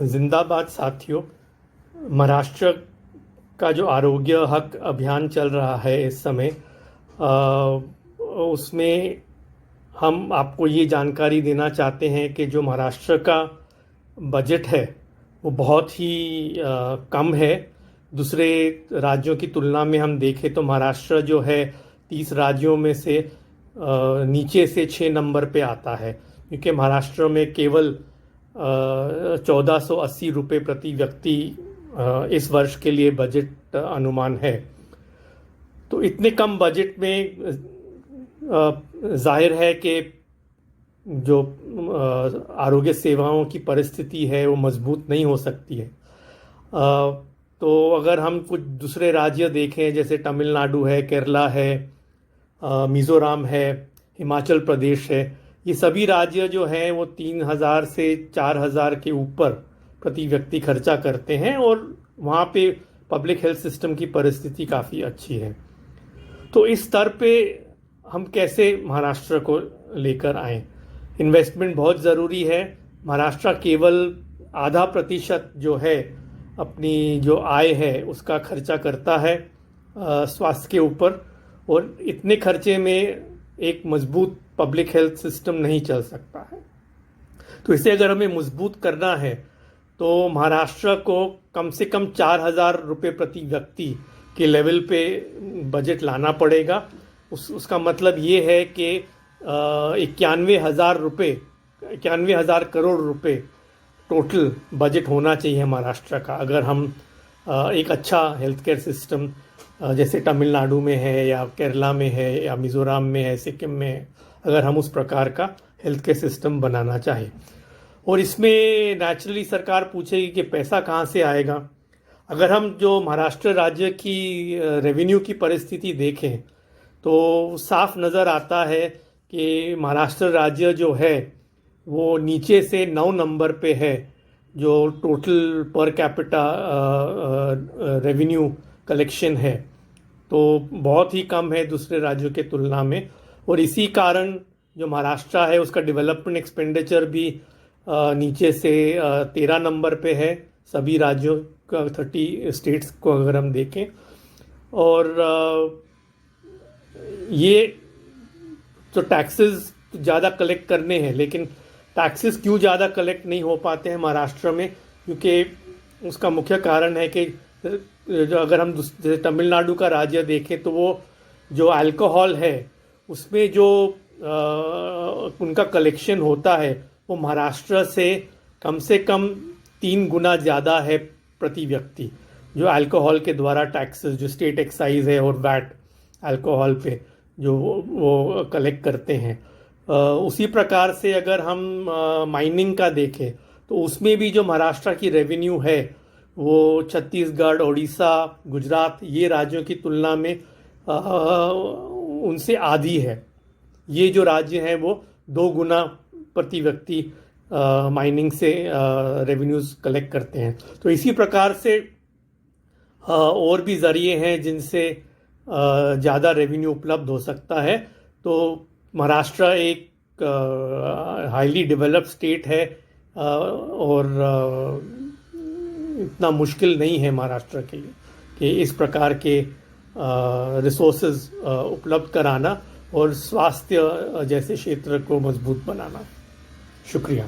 जिंदाबाद साथियों। महाराष्ट्र का जो आरोग्य हक अभियान चल रहा है इस समय, उसमें हम आपको ये जानकारी देना चाहते हैं कि जो महाराष्ट्र का बजट है वो बहुत ही कम है। दूसरे राज्यों की तुलना में हम देखें तो महाराष्ट्र जो है 30 राज्यों में से नीचे से 6 नंबर पे आता है, क्योंकि महाराष्ट्र में केवल 1480 रुपये प्रति व्यक्ति इस वर्ष के लिए बजट अनुमान है। तो इतने कम बजट में जाहिर है कि जो आरोग्य सेवाओं की परिस्थिति है वो मजबूत नहीं हो सकती है। तो अगर हम कुछ दूसरे राज्य देखें, जैसे तमिलनाडु है, केरला है, मिज़ोरम है, हिमाचल प्रदेश है, ये सभी राज्य जो हैं वो 3000 से 4000 के ऊपर प्रति व्यक्ति खर्चा करते हैं और वहाँ पे पब्लिक हेल्थ सिस्टम की परिस्थिति काफ़ी अच्छी है। तो इस स्तर पे हम कैसे महाराष्ट्र को लेकर आएँ? इन्वेस्टमेंट बहुत ज़रूरी है। महाराष्ट्र केवल 0.5% जो है अपनी जो आय है उसका खर्चा करता है स्वास्थ्य के ऊपर, और इतने खर्चे में एक मजबूत पब्लिक हेल्थ सिस्टम नहीं चल सकता है। तो इसे अगर हमें मजबूत करना है तो महाराष्ट्र को कम से कम 4000 रुपये प्रति व्यक्ति के लेवल पे बजट लाना पड़ेगा। उसका मतलब ये है कि 91,000 करोड़ रुपए टोटल बजट होना चाहिए महाराष्ट्र का, अगर हम एक अच्छा हेल्थ केयर सिस्टम जैसे तमिलनाडु में है या केरला में है या मिज़ोरम में है, सिक्किम में है, अगर हम उस प्रकार का हेल्थ केयर सिस्टम बनाना चाहें। और इसमें नेचुरली सरकार पूछेगी कि पैसा कहाँ से आएगा। अगर हम जो महाराष्ट्र राज्य की रेवेन्यू की परिस्थिति देखें तो साफ नज़र आता है कि महाराष्ट्र राज्य जो है वो नीचे से 9 नंबर पे है, जो total per capita revenue collection है, तो बहुत ही कम है दूसरे राज्यों के तुलना में। और इसी कारण जो महाराष्ट्र है उसका डेवलपमेंट एक्सपेंडिचर भी नीचे से 13 नंबर पे है सभी राज्यों का, 30 स्टेट्स को अगर हम देखें। और ये तो टैक्सेस ज़्यादा कलेक्ट करने हैं, लेकिन टैक्सेस क्यों ज़्यादा कलेक्ट नहीं हो पाते हैं महाराष्ट्र में? क्योंकि उसका मुख्य कारण है कि जो अगर हम जैसे तमिलनाडु का राज्य देखें तो वो जो अल्कोहल है उसमें जो उनका कलेक्शन होता है वो महाराष्ट्र से कम 3 गुना ज़्यादा है प्रति व्यक्ति, जो अल्कोहल के द्वारा टैक्सेस जो स्टेट एक्साइज है और वैट अल्कोहल पे जो वो कलेक्ट करते हैं। उसी प्रकार से अगर हम माइनिंग का देखें तो उसमें भी जो महाराष्ट्र की रेवेन्यू है वो छत्तीसगढ़, उड़ीसा, गुजरात ये राज्यों की तुलना में उनसे आधी है। ये जो राज्य हैं वो 2 गुना प्रति व्यक्ति माइनिंग से रेवेन्यूज़ कलेक्ट करते हैं। तो इसी प्रकार से और भी ज़रिए हैं जिनसे ज़्यादा रेवेन्यू उपलब्ध हो सकता है। तो महाराष्ट्र एक हाईली डेवलप्ड स्टेट है और इतना मुश्किल नहीं है महाराष्ट्र के लिए कि इस प्रकार के रिसोर्सेज उपलब्ध कराना और स्वास्थ्य जैसे क्षेत्र को मजबूत बनाना। शुक्रिया।